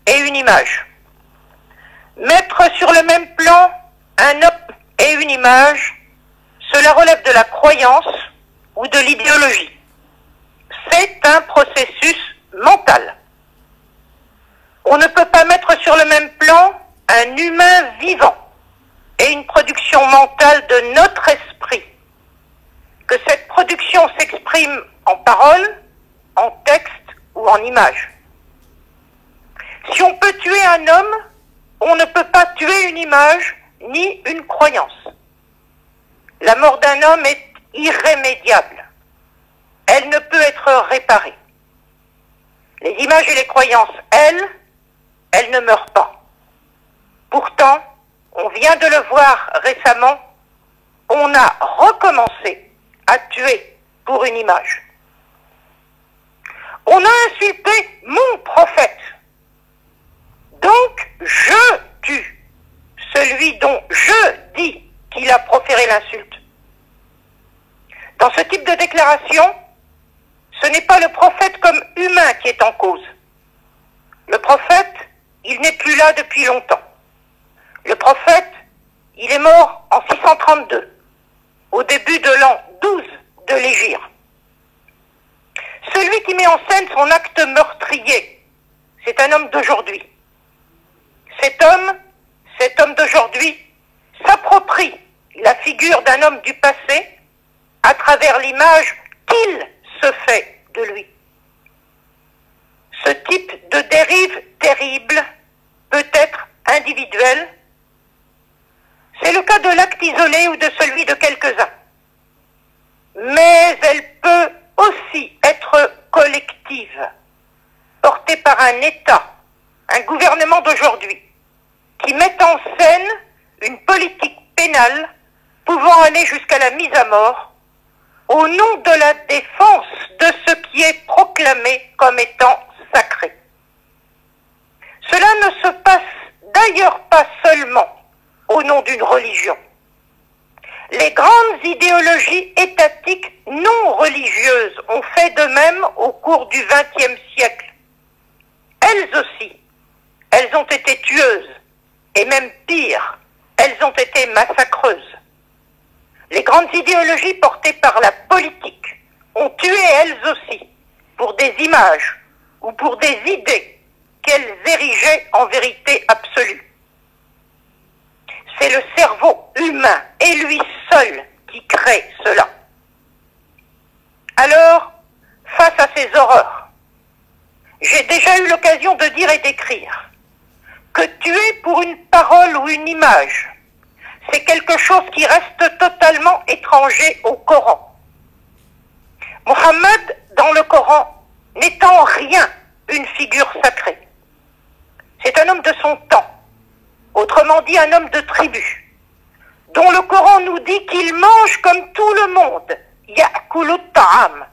et une image. Mettre sur le même plan un homme et une image, cela relève de la croyance ou de l'idéologie. C'est un processus mental. On ne peut pas mettre sur le même plan un humain vivant et une production mentale de notre esprit. Que cette production s'exprime en parole, en texte ou en image. Si on peut tuer un homme, on ne peut pas tuer une image ni une croyance. La mort d'un homme est irrémédiable. Elle ne peut être réparée. Les images et les croyances, elles ne meurent pas. Pourtant, on vient de le voir récemment, on a recommencé à tuer pour une image. On a insulté mon prophète. Donc, je tue celui dont je dis qu'il a proféré l'insulte. Dans ce type de déclaration, ce n'est pas le prophète comme humain qui est en cause. Le prophète, il n'est plus là depuis longtemps. Le prophète, il est mort en 632, au début de l'an 12 de l'Hégire. Celui qui met en scène son acte meurtrier, c'est un homme d'aujourd'hui. Cet homme d'aujourd'hui, s'approprie la figure d'un homme du passé à travers l'image qu'il se fait de lui. Ce type de dérive terrible peut être individuel. C'est le cas de l'acte isolé ou de celui de quelques-uns. Mais elle peut aussi être collective, portée par un État, un gouvernement d'aujourd'hui, qui met en scène une politique pénale pouvant aller jusqu'à la mise à mort au nom de la défense de ce qui est proclamé comme étant sacré. Cela ne se passe d'ailleurs pas seulement au nom d'une religion. Les grandes idéologies étatiques non religieuses ont fait de même au cours du XXe siècle. Elles aussi, elles ont été tueuses, et même pire, elles ont été massacreuses. Les grandes idéologies portées par la politique ont tué elles aussi pour des images ou pour des idées qu'elles érigeaient en vérité absolue. C'est le cerveau humain et lui seul qui crée cela. Alors, face à ces horreurs, j'ai déjà eu l'occasion de dire et d'écrire que tuer pour une parole ou une image, c'est quelque chose qui reste totalement étranger au Coran. Mohammed, dans le Coran, n'est en rien une figure sacrée. C'est un homme de son temps, autrement dit un homme de tribu, dont le Coran nous dit qu'il mange comme tout le monde, ya'kulu ta'am,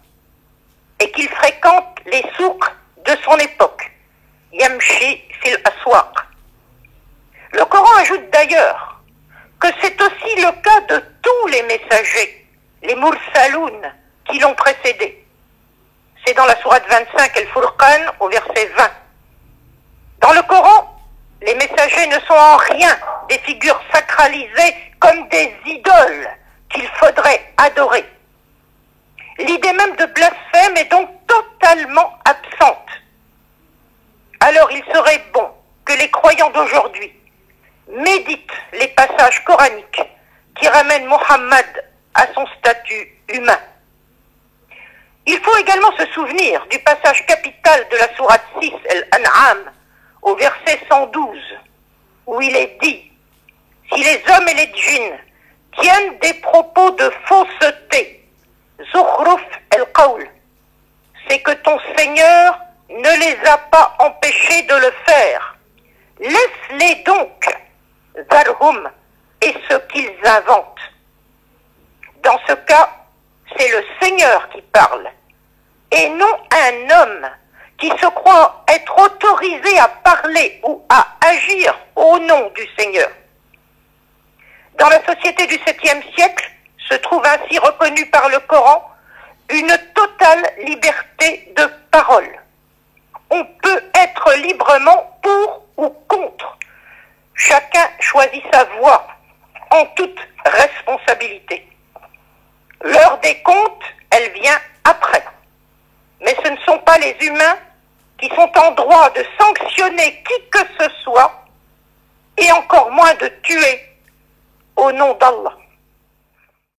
et qu'il fréquente les souks de son époque, yamshi fil aswaq. Le Coran ajoute d'ailleurs que c'est aussi le cas de tous les messagers, les mursaloun, qui l'ont précédé. C'est dans la sourate 25, Al-Furqan, au verset 20. Dans le Coran, les messagers ne sont en rien des figures sacralisées comme des idoles qu'il faudrait adorer. L'idée même de blasphème est donc totalement absente. Alors il serait bon que les croyants d'aujourd'hui méditent les passages coraniques qui ramènent Mohammed à son statut humain. Il faut également se souvenir du passage capital de la sourate 6, Al-An'am, au verset 112, où il est dit « Si les hommes et les djinns tiennent des propos de fausseté, Zukhruf el-Qawl, c'est que ton Seigneur ne les a pas empêchés de le faire. Laisse-les donc, Zarhum, et ce qu'ils inventent. » Dans ce cas, c'est le Seigneur qui parle, et non un homme qui se croit être autorisé à parler ou à agir au nom du Seigneur. Dans la société du 7e siècle, se trouve ainsi reconnue par le Coran une totale liberté de parole. On peut être librement pour choisi sa voie en toute responsabilité. L'heure des comptes, elle vient après. Mais ce ne sont pas les humains qui sont en droit de sanctionner qui que ce soit, et encore moins de tuer au nom d'Allah.